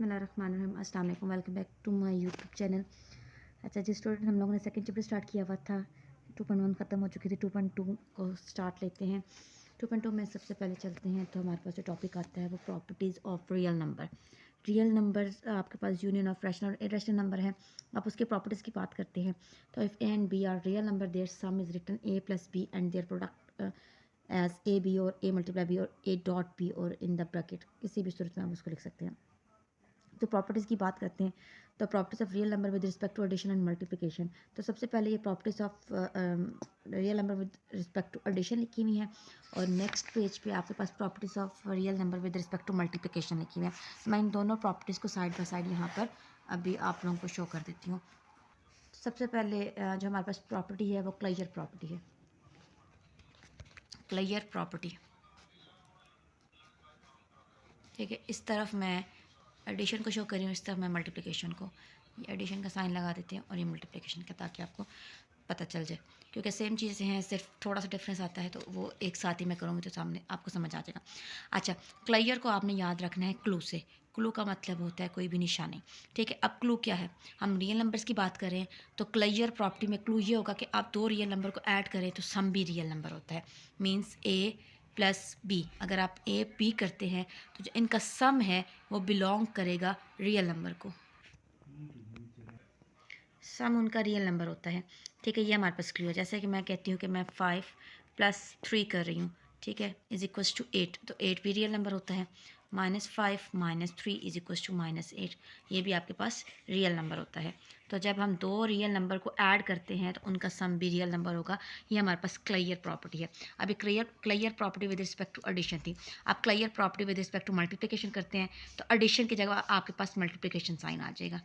बिस्मिल्लाहिर्रहमानिर्रहीम, अस्सलाम वालेकुम, welcome back to my YouTube channel. अच्छा जी स्टूडेंट, हम लोगों ने सेकंड चैप्टर स्टार्ट किया हुआ था। 2.1 ख़त्म हो चुकी थी, 2.2 को स्टार्ट लेते हैं। 2.2 में सबसे पहले चलते हैं तो हमारे पास जो टॉपिक आता है वो properties of real number. Real number आपके पास यूनियन ऑफ रैशनल और इरेशनल नंबर है, आप उसके प्रॉपर्टीज़ की बात करते हैं। तो if a and b are real number, their sum is written a plus b and their product as a b और ए मल्टीप्लाई बी और ए डॉट बी और इन द ब्रैकेट, किसी भी सूरत में आप उसको लिख सकते हैं। तो प्रॉपर्टीज़ की बात करते हैं तो properties of real number with respect to addition and multiplication. तो सबसे पहले ये properties of real number with respect to addition लिखी हुई है और नेक्स्ट पेज पे आपके पास properties of real number with respect to multiplication लिखी हुई है। मैं इन दोनों प्रॉपर्टीज़ को साइड बाय साइड यहाँ पर अभी आप लोगों को शो कर देती हूँ। सबसे पहले जो हमारे पास प्रॉपर्टी है वो क्लियर प्रॉपर्टी है। क्लियर प्रॉपर्टी, ठीक है। इस तरफ मैं एडिशन को शो कर रही हूँ, इस तरफ मैं मल्टीप्लिकेशन को। ये एडिशन का साइन लगा देते हैं और ये मल्टीप्लिकेशन का, ताकि आपको पता चल जाए, क्योंकि सेम चीज़ें हैं, सिर्फ थोड़ा सा डिफरेंस आता है तो वो एक साथ ही मैं करूँगी तो सामने आपको समझ आ जाएगा। अच्छा, क्लियर को आपने याद रखना है क्लू से। क्लू का मतलब होता है कोई भी निशानी, ठीक है। अब क्लू क्या है, हम रियल नंबर्स की बात करें तो क्लियर प्रॉपर्टी में क्लू ये होगा कि आप दो रियल नंबर को ऐड करें तो सम भी रियल नंबर होता है। मीन्स ए प्लस बी, अगर आप ए बी करते हैं तो जो इनका सम है वो बिलोंग करेगा रियल नंबर को, सम उनका रियल नंबर होता है, ठीक है। ये हमारे पास क्लियर। जैसे कि मैं कहती हूँ कि मैं 5 + 3 कर रही हूँ, ठीक है, इज इक्वल्स टू 8, तो 8 भी रियल नंबर होता है। -5 - 3 इज इक्वल्स टू -8, ये भी आपके पास रियल नंबर होता है। तो जब हम दो रियल नंबर को ऐड करते हैं तो उनका सम भी रियल नंबर होगा। ये हमारे पास क्लियर प्रॉपर्टी है। अभी clear property with respect to addition थी। आप clear property with respect to multiplication करते हैं तो एडिशन की जगह आपके पास मल्टीप्लिकेशन साइन आ जाएगा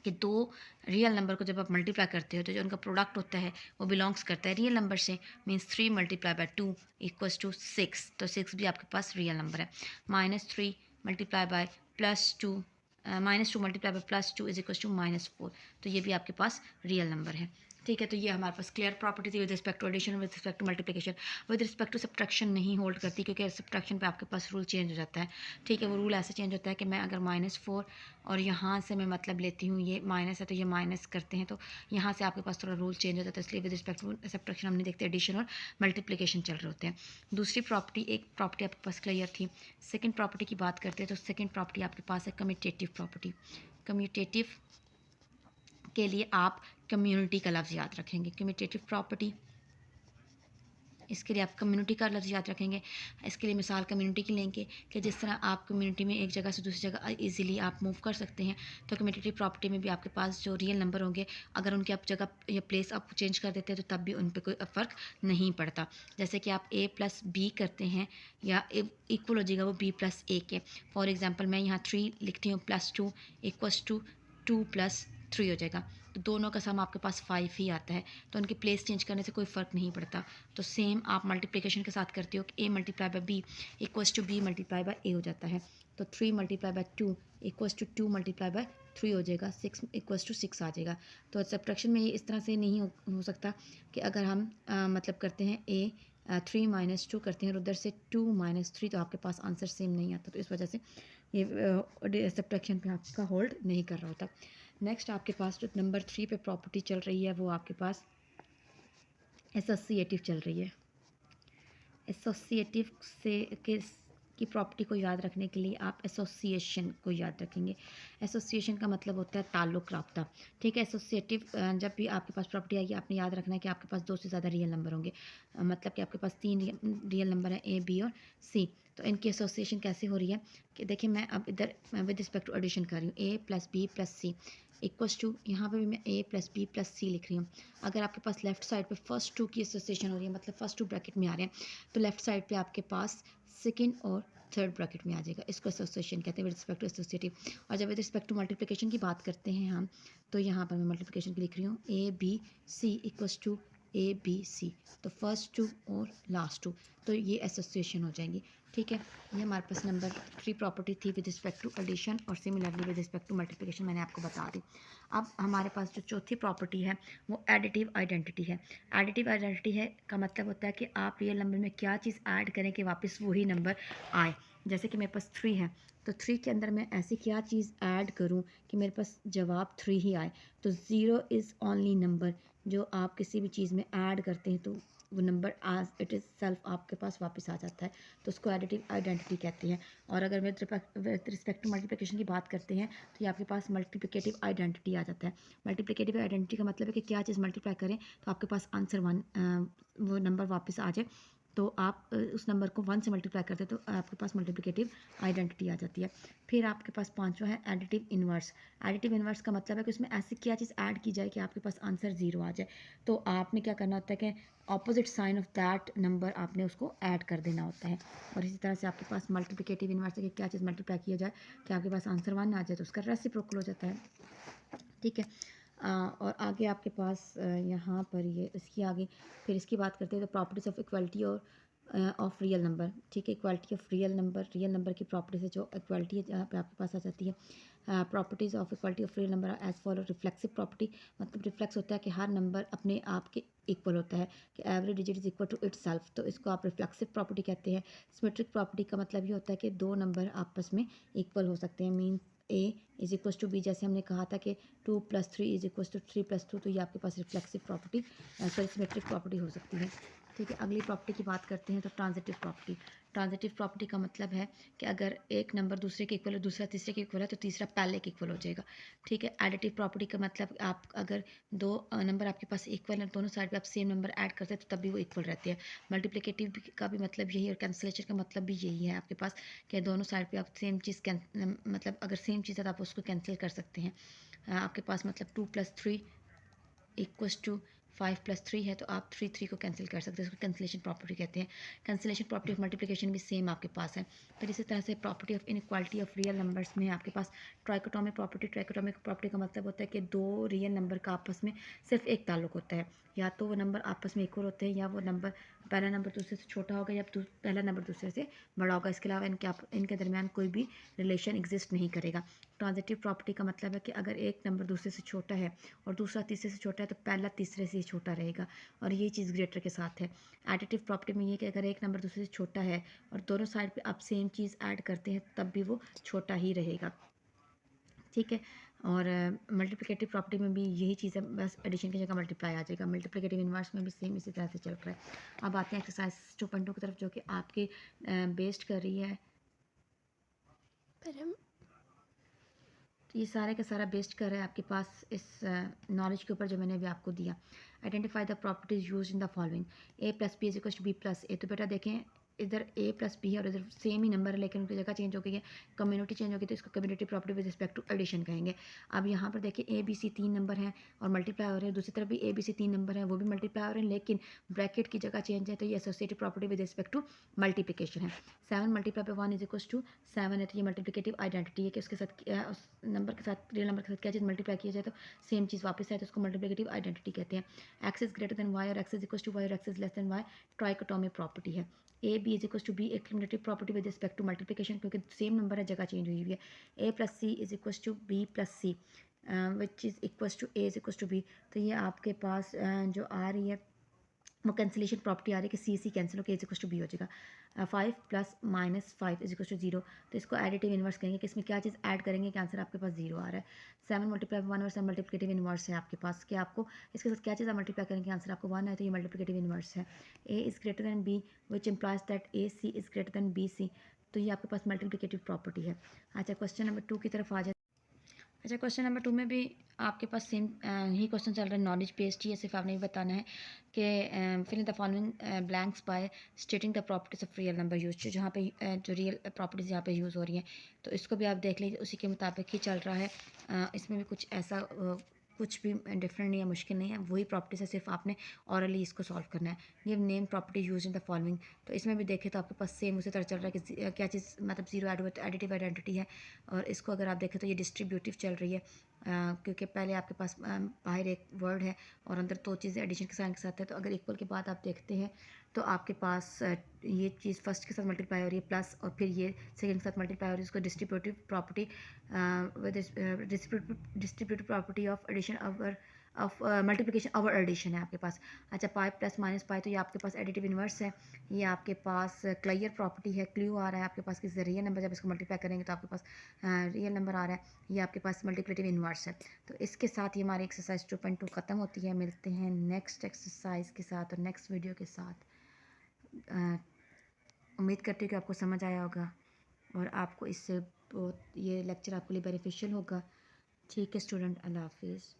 कि दो रियल नंबर को जब आप मल्टीप्लाई करते हो तो जो उनका प्रोडक्ट होता है वो बिलोंग्स करता है रियल नंबर से। मीन्स 3 × 2 = 6, तो 6 भी आपके पास रियल नंबर है। -3 × +2 -2 × +2 इज इक्वल टू -4, तो ये भी आपके पास रियल नंबर है, ठीक है। तो ये हमारे पास क्लियर प्रॉपर्टी थी with respect to addition, with respect to multiplication. With respect to subtraction नहीं होल्ड करती, क्योंकि सब्ट्रैक्शन पे आपके पास रूल चेंज हो जाता है, ठीक है। वो रूल ऐसे चेंज होता है कि मैं अगर -4 और यहाँ से मैं मतलब लेती हूँ, ये माइनस है तो ये माइनस करते हैं तो यहाँ से आपके पास थोड़ा रूल चेंज हो जाता है, इसलिए विद रिस्पेक्ट टू सब्ट्रैक्शन हम नहीं देखते, एडिशन और मल्टीप्लिकेशन चल रहे होते हैं। दूसरी प्रॉपर्टी, एक प्रॉपर्टी आपके पास क्लियर थी। सेकेंड प्रॉपर्टी की बात करते हैं तो सेकेंड प्रॉपर्टी आपके पास है कम्यूटेटिव प्रॉपर्टी। कम्यूटेटिव के लिए आप कम्युनिटी का लफ्ज़ याद रखेंगे। कम्यूटेटिव प्रॉपर्टी, इसके लिए आप कम्युनिटी का लफ्ज़ याद रखेंगे। इसके लिए मिसाल कम्युनिटी की लेंगे कि जिस तरह आप कम्युनिटी में एक जगह से दूसरी जगह इजीली आप मूव कर सकते हैं, तो कम्यूटेटिव प्रॉपर्टी में भी आपके पास जो रियल नंबर होंगे, अगर उनकी आप जगह या प्लेस आप चेंज कर देते हैं तो तब भी उन पर कोई फ़र्क नहीं पड़ता। जैसे कि आप a + b करते हैं या इक्वल हो जाएगा वो b + a के। फॉर एग्ज़ाम्पल मैं यहाँ 3 लिखती हूँ, +2 = 2 + 3 हो जाएगा, तो दोनों का सम आपके पास 5 ही आता है, तो उनकी प्लेस चेंज करने से कोई फ़र्क नहीं पड़ता। तो सेम आप मल्टीप्लिकेशन के साथ करते हो कि a × b = b × a हो जाता है, तो 3 × 2 = 2 × 3 हो जाएगा, 6 = 6 आ जाएगा। तो सब्ट्रैक्शन में ये इस तरह से नहीं हो सकता कि अगर हम मतलब करते हैं a 3 - 2 करते हैं और उधर से 2 - 3, तो आपके पास आंसर सेम नहीं आता, तो इस वजह से ये सब्ट्रैक्शन पे आपका होल्ड नहीं कर रहा होता। नेक्स्ट आपके पास जो नंबर 3 पे प्रॉपर्टी चल रही है वो आपके पास एसोसिएटिव चल रही है। एसोसिएटिव से की प्रॉपर्टी को याद रखने के लिए आप एसोसिएशन को याद रखेंगे। एसोसिएशन का मतलब होता है ताल्लुक़, राब्ता, ठीक है। एसोसिएटिव जब भी आपके पास प्रॉपर्टी आएगी आपने याद रखना है कि आपके पास 2 से ज़्यादा रियल नंबर होंगे, मतलब कि आपके पास 3 रियल नंबर हैं, ए बी और सी। तो इनकी एसोसिएशन कैसे हो रही है कि देखिए, मैं अब इधर विद रिस्पेक्ट टू एडिशन कर रही हूँ, a + b + c = यहाँ पे भी मैं a + b + c लिख रही हूँ। अगर आपके पास लेफ्ट साइड पे फर्स्ट 2 की एसोसिएशन हो रही है, मतलब फर्स्ट 2 ब्रैकेट में आ रहे हैं, तो लेफ्ट साइड पे आपके पास सेकंड और थर्ड ब्रैकेट में आ जाएगा। इसको एसोसिएशन कहते हैं विद रिस्पेक्ट टू एसोसिएटिव। और जब विद रिस्पेक्ट टू मल्टीप्लिकेशन की बात करते हैं हम, तो यहाँ पर मैं मल्टीप्लिकेशन की लिख रही हूँ a b c = a b c, तो फर्स्ट 2 और लास्ट 2, तो ये एसोसिएशन हो जाएंगी, ठीक है। ये हमारे पास नंबर 3 प्रॉपर्टी थी विद रिस्पेक्ट टू एडिशन, और similarly with respect to multiplication मैंने आपको बता दी। अब हमारे पास जो चौथी प्रॉपर्टी है वो एडिटिव आइडेंटिटी है। एडिटिव आइडेंटिटी है का मतलब होता है कि आप रियल नंबर में क्या चीज़ ऐड करें कि वापस वही नंबर आए। जैसे कि मेरे पास 3 है, तो 3 के अंदर मैं ऐसी क्या चीज़ ऐड करूं कि मेरे पास जवाब 3 ही आए। तो 0 इज़ ओनली नंबर जो आप किसी भी चीज़ में ऐड करते हैं तो वो नंबर आज इट इज़ सेल्फ आपके पास वापस आ जाता है, तो उसको एडिटिव आइडेंटिटी कहते हैं। और अगर विद रिस्पेक्ट टू मल्टीप्लिकेशन की बात करते हैं तो ये आपके पास मल्टीप्लिकेटिव आइडेंटिटी आ जाता है। मल्टीप्लिकेटिव आइडेंटिटी का मतलब है कि क्या चीज़ मल्टीप्लाई करें तो आपके पास आंसर 1 वो नंबर वापस आ जाए। तो आप उस नंबर को 1 से मल्टीप्लाई करते हैं तो आपके पास मल्टीप्लिकेटिव आइडेंटिटी आ जाती है। फिर आपके पास पांचवा है एडिटिव इन्वर्स। एडिटिव इन्वर्स का मतलब है कि उसमें ऐसी क्या चीज़ ऐड की जाए कि आपके पास आंसर 0 आ जाए। तो आपने क्या करना होता है कि opposite sign of that number आपने उसको ऐड कर देना होता है। और इसी तरह से आपके पास मल्टीप्लिकेटिव इन्वर्स है कि क्या चीज़ मल्टीप्लाई किया जाए कि आपके पास आंसर 1 आ जाए तो उसका रेसिप्रोकल हो जाता है। ठीक है। और आगे आपके पास यहाँ पर ये इसकी आगे फिर इसकी बात करते हैं तो प्रॉपर्टीज़ ऑफ इक्वलिटी और ऑफ रियल नंबर। ठीक है, इक्वलिटी ऑफ रियल नंबर की प्रॉपर्टीज है जो इक्वलिटी है जहाँ पे आपके पास आ जाती है। Properties of equality of real number as follow reflexive property, मतलब रिफ्लेक्स होता है कि हर नंबर अपने आप के इक्वल होता है कि every digit is equal to itself, तो इसको आप रिफ्लेक्सिव प्रॉपर्टी कहते हैं। सिमेट्रिक प्रॉपर्टी का मतलब ये होता है कि दो नंबर आपस में इक्वल हो सकते हैं। Mean a is equal to b, जैसे हमने कहा था कि 2 + 3 इज इक्वल टू 3 + 2, तो ये आपके पास reflexive property sorry symmetric property हो सकती है। ठीक है, अगली प्रॉपर्टी की बात करते हैं तो ट्रांजिटिव प्रॉपर्टी। ट्रांजिटिव प्रॉपर्टी का मतलब है कि अगर एक नंबर दूसरे के इक्वल है, दूसरा तीसरे के इक्वल है, तो तीसरा पहले के इक्वल हो जाएगा। ठीक है, एडिटिव प्रॉपर्टी का मतलब आप अगर दो नंबर आपके पास इक्वल है, दोनों साइड पे आप सेम नंबर ऐड करते हैं तो तब भी वो इक्वल रहते हैं। मल्टीप्लिकेटिव का भी मतलब यही है और कैंसिलेशन का मतलब भी यही है आपके पास कि दोनों साइड पे आप सेम चीज़ मतलब अगर सेम चीज़ है तो आप उसको कैंसिल कर सकते हैं। आपके पास मतलब 2 + 3 इक्वल्स टू 5 + 3 है तो आप 3 को कैंसिल कर सकते हैं, इसको कैंसिलेशन प्रॉपर्टी कहते हैं। कैंसिलेशन प्रॉपर्टी ऑफ मल्टीप्लिकेशन भी सेम आपके पास है। फिर इसी तरह से property of inequality of real numbers में आपके पास ट्राइकोटोमिक प्रॉपर्टी। ट्राइकोटोमिक प्रॉपर्टी का मतलब होता है कि दो रियल नंबर का आपस में सिर्फ एक ताल्लुक होता है, या तो वो नंबर आपस में इक्वल होते हैं या वो नंबर पहला नंबर दूसरे से छोटा होगा या पहला नंबर दूसरे से बड़ा होगा। इसके अलावा इनके दरमियान कोई भी रिलेशन एग्जिस्ट नहीं करेगा। ट्रांजिटिव प्रॉपर्टी का मतलब है कि अगर एक नंबर दूसरे से छोटा है और दूसरा तीसरे से छोटा है तो पहला तीसरे से ही छोटा रहेगा, और ये चीज़ ग्रेटर के साथ है। एडिटिव प्रॉपर्टी में ये कि अगर एक नंबर दूसरे से छोटा है और दोनों साइड पे आप सेम चीज़ ऐड करते हैं तब भी वो छोटा ही रहेगा। ठीक है, और मल्टीप्लिकेटिव प्रॉपर्टी में भी यही चीज़ है, बस एडिशन की जगह मल्टीप्लाई आ जाएगा। मल्टीप्लिकेटिव इन्वर्स में भी सेम इसी तरह से चल रहा है। अब आते हैं एक्सरसाइज 2.2 की तरफ जो कि आपकी बेस्ड कर रही है, पर हम ये सारे का सारा बेस्ड कर रहा है आपके पास इस नॉलेज के ऊपर जो मैंने अभी आपको दिया। Identify the properties use in the following. A plus b is equal to b plus a, तो बेटा देखें इधर ए प्लस बी है और इधर सेम ही नंबर है लेकिन उनकी जगह चेंज हो गई है, कम्युनिटी चेंज हो गई, तो इसको community property with respect to addition कहेंगे। अब यहाँ पर देखिए ए बी सी 3 नंबर हैं और मल्टीप्लाई हो रहे हैं, दूसरी तरफ भी ए बी सी 3 नंबर हैं वो भी मल्टीप्लाई हो रहे हैं, लेकिन ब्रैकेट की जगह चेंज है तो ये associative property with respect to multiplication है। 7 multiply by 1 is equal to 7 है, तो ये मल्टीप्लिकेटिव आइडेंटिटी है कि उसके साथ उस नंबर के साथ रियल नंबर के साथ क्या चीज़ मल्टीप्लाई किया जाए तो सेम चीज़ वापस आए तो उसको मल्टीप्लिकेटिव आइडेंटिटी कहते हैं। X is greater than y और x is equal to y और x is less than y trichotomic property है। A b is equal to b एक community property with respect to multiplication क्योंकि same number है जगह change हुई हुई है। A plus c is equal to b plus c which is equal to a is equal to b, तो ये आपके पास जो आ रही है वो कैंसिलेशन प्रॉपर्टी आ रही है कि सी कैंसिल होकर इज इक्वल टू बी हो जाएगा। 5 + -5 इज इक्वल टू 0, तो इसको एडिटिव इन्वर्स कहेंगे कि इसमें क्या चीज़ ऐड करेंगे कि आंसर आपके पास 0 आ रहा है। 7 मल्टीप्लाई 1 और 7 मल्टीप्लिकेटिव इन्वर्स है आपके पास कि आपको इसके साथ क्या चीज़ आप मल्टीप्लाई करेंगे आंसर आपको 1 है, तो ये मल्टीप्लिकेटिव इन्वर्स है। A is greater than b which implies that a c is greater than b c, तो ये आपके पास मल्टीप्लिकेटिव प्रॉपर्टी है। अच्छा, क्वेश्चन नंबर 2 की तरफ आ जाए। अच्छा, क्वेश्चन नंबर 2 में भी आपके पास सेम ही क्वेश्चन चल रहा है, नॉलेज बेस्ड ही है, सिर्फ आपने ये बताना है कि fill in the following blanks by stating the properties of real number use, जहाँ पे जो रियल प्रॉपर्टीज यहाँ पे यूज़ हो रही हैं तो इसको भी आप देख लीजिए, उसी के मुताबिक ही चल रहा है। इसमें भी कुछ ऐसा कुछ भी डिफरेंट नहीं है, मुश्किल नहीं है, वही प्रॉपर्टीज है, सिर्फ आपने ऑरली इसको सॉल्व करना है। ये name property use in the following, तो इसमें भी देखें तो आपके पास सेम उसी तरह चल रहा है कि क्या चीज़ मतलब 0 ऐड हुआ तो एडिटिव आइडेंटिटी है, और इसको अगर आप देखें तो ये डिस्ट्रीब्यूटिव चल रही है क्योंकि पहले आपके पास बाहर एक वर्ड है और अंदर दो चीज़ें एडिशन के साइन के साथ है, तो अगर इक्वल के बाद आप देखते हैं तो आपके पास ये चीज़ फर्स्ट के साथ मल्टीप्लाई हो रही है प्लस, और फिर ये सेकंड के साथ मल्टीप्लाई हो रही है, इसको distributive property distributive property of addition of multiplication over addition है आपके पास। अच्छा, पाई प्लस माइनस पाई, तो ये आपके पास एडिटिव इन्वर्स है। ये आपके पास क्लियर प्रॉपर्टी है, क्ल्यू आ रहा है आपके पास किसी रियल नंबर, जब इसको मल्टीप्लाई करेंगे तो आपके पास रियल नंबर आ रहा है। ये आपके पास मल्टीप्लिकेटिव इन्वर्स है। तो इसके साथ ही हमारी एक्सरसाइज 2.2 ख़त्म होती है। मिलते हैं नेक्स्ट एक्सरसाइज के साथ और नेक्स्ट वीडियो के साथ। उम्मीद करती हूँ कि आपको समझ आया होगा और आपको इससे बहुत, ये लेक्चर आपके लिए बेनिफिशियल होगा। ठीक है स्टूडेंट, अल्लाह हाफिज़।